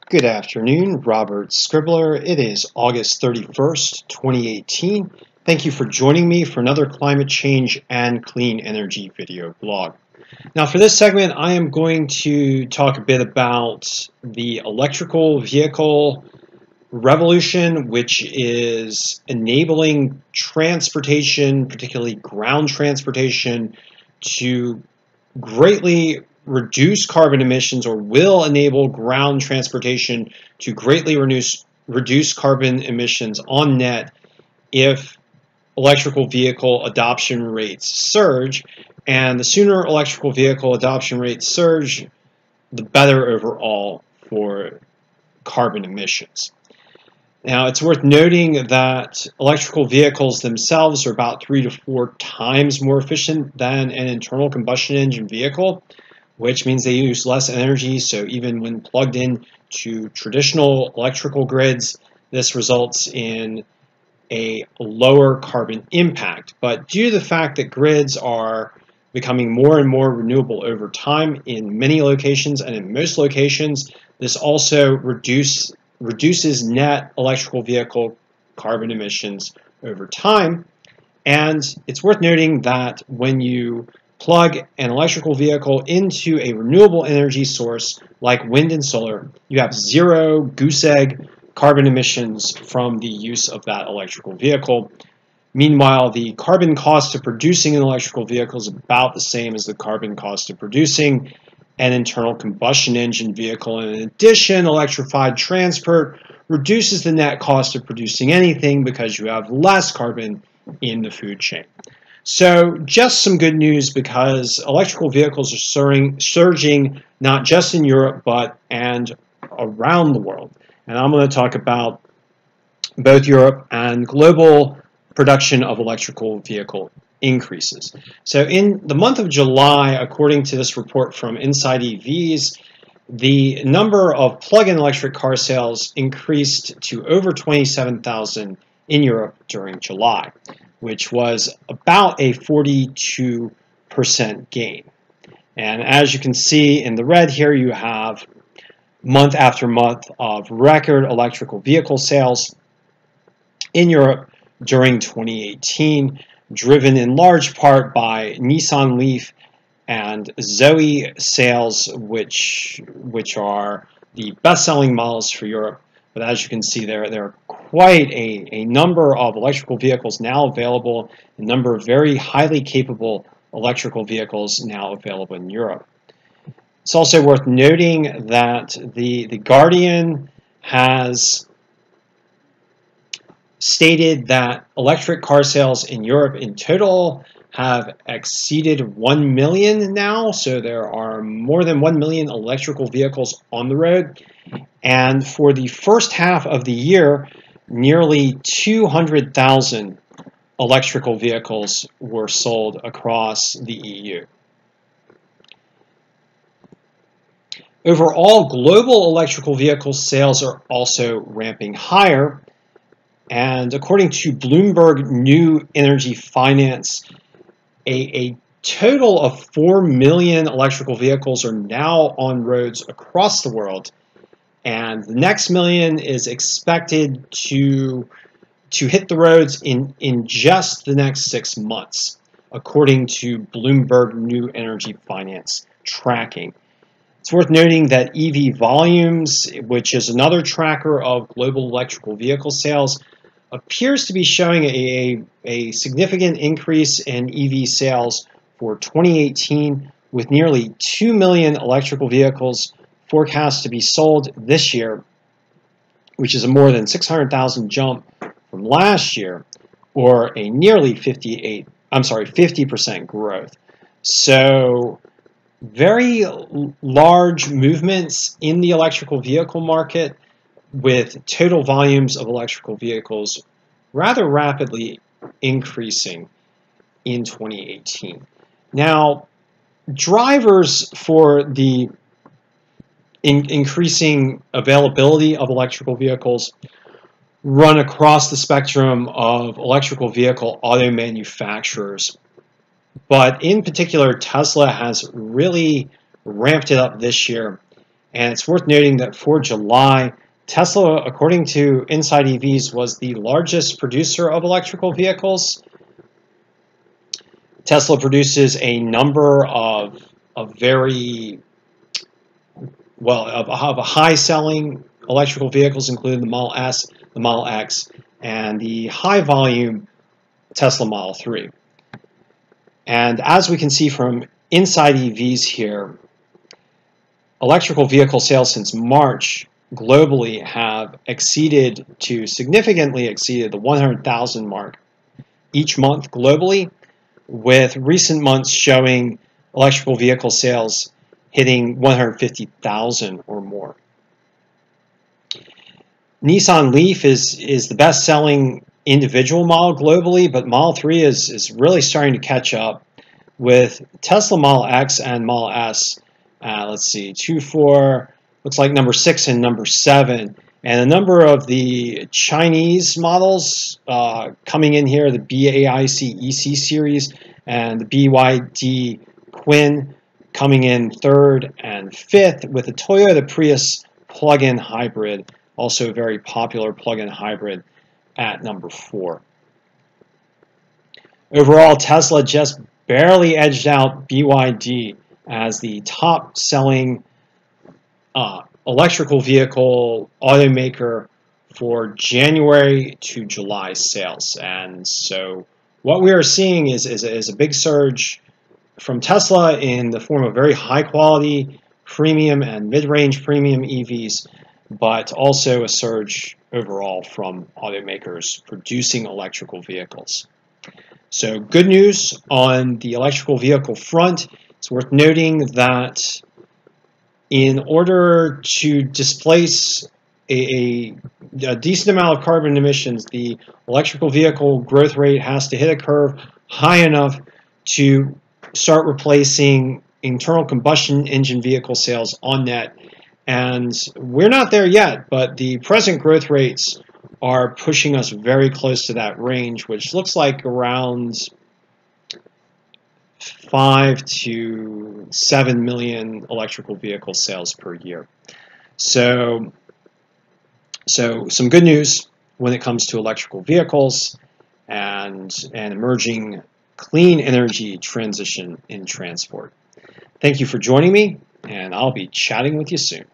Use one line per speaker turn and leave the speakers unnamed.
Good afternoon, Robert Scribbler. It is August 31st, 2018. Thank you for joining me for another climate change and clean energy video blog. Now for this segment, I am going to talk a bit about the electrical vehicle revolution, which is enabling transportation, particularly ground transportation, to greatly reduce carbon emissions, or will enable ground transportation to greatly reduce carbon emissions on net if electrical vehicle adoption rates surge. And the sooner electrical vehicle adoption rates surge, the better overall for carbon emissions. Now, it's worth noting that electrical vehicles themselves are about 3 to 4 times more efficient than an internal combustion engine vehicle, which means they use less energy. So even when plugged in to traditional electrical grids, this results in a lower carbon impact. But due to the fact that grids are becoming more and more renewable over time in many locations and in most locations, this also reduces net electrical vehicle carbon emissions over time. And it's worth noting that when you plug an electrical vehicle into a renewable energy source like wind and solar, you have zero goose egg carbon emissions from the use of that electrical vehicle. Meanwhile, the carbon cost of producing an electrical vehicle is about the same as the carbon cost of producing an internal combustion engine vehicle. And in addition, electrified transport reduces the net cost of producing anything because you have less carbon in the food chain. So just some good news, because electrical vehicles are surging not just in Europe but and around the world. And I'm going to talk about both Europe and global production of electrical vehicle increases. So in the month of July, according to this report from Inside EVs, the number of plug-in electric car sales increased to over 27,000 in Europe during July, which was about a 42% gain. And as you can see in the red here, you have month after month of record electrical vehicle sales in Europe during 2018, driven in large part by Nissan Leaf and Zoe sales, which are the best-selling models for Europe. But as you can see, there are quite a number of electrical vehicles now available, a number of very highly capable electrical vehicles now available in Europe. It's also worth noting that the Guardian has stated that electric car sales in Europe in total have exceeded 1 million now. So there are more than 1 million electrical vehicles on the road. And for the first half of the year, nearly 200,000 electrical vehicles were sold across the EU. Overall, global electrical vehicle sales are also ramping higher. And according to Bloomberg New Energy Finance, a total of 4 million electrical vehicles are now on roads across the world. And the next million is expected to hit the roads in just the next 6 months, according to Bloomberg New Energy Finance tracking. It's worth noting that EV volumes, which is another tracker of global electrical vehicle sales, appears to be showing a significant increase in EV sales for 2018, with nearly 2 million electrical vehicles forecast to be sold this year, which is a more than 600,000 jump from last year, or a nearly 50% growth. So very large movements in the electrical vehicle market, with total volumes of electrical vehicles rather rapidly increasing in 2018. Now, drivers for the increasing availability of electrical vehicles run across the spectrum of electrical vehicle auto manufacturers. But in particular, Tesla has really ramped it up this year And it's worth noting that for July, Tesla, according to Inside EVs, was the largest producer of electrical vehicles. Tesla produces a number of very of high-selling electrical vehicles, including the Model S, the Model X, and the high-volume Tesla Model 3. And as we can see from Inside EVs here, electrical vehicle sales since March globally have significantly exceeded the 100,000 mark each month globally, with recent months showing electrical vehicle sales hitting 150,000 or more. Nissan Leaf is the best-selling individual model globally, but Model 3 is really starting to catch up with Tesla Model X and Model S. Let's see, 2, 4, looks like number 6 and number 7. And a number of the Chinese models coming in here, the BAIC EC series and the BYD Quinn coming in 3rd and 5th, with the Toyota Prius plug-in hybrid, also a very popular plug-in hybrid, at number 4. Overall, Tesla just barely edged out BYD as the top-selling electrical vehicle automaker for January to July sales. And so what we are seeing is a big surge from Tesla in the form of very high-quality premium and mid-range premium EVs, but also a surge overall from automakers producing electrical vehicles. So good news on the electrical vehicle front. It's worth noting that in order to displace a decent amount of carbon emissions, the electrical vehicle growth rate has to hit a curve high enough to start replacing internal combustion engine vehicle sales on net. And we're not there yet, but the present growth rates are pushing us very close to that range, which looks like around 5 to 7 million electrical vehicle sales per year. So some good news when it comes to electrical vehicles and an emerging clean energy transition in transport. Thank you for joining me, and I'll be chatting with you soon.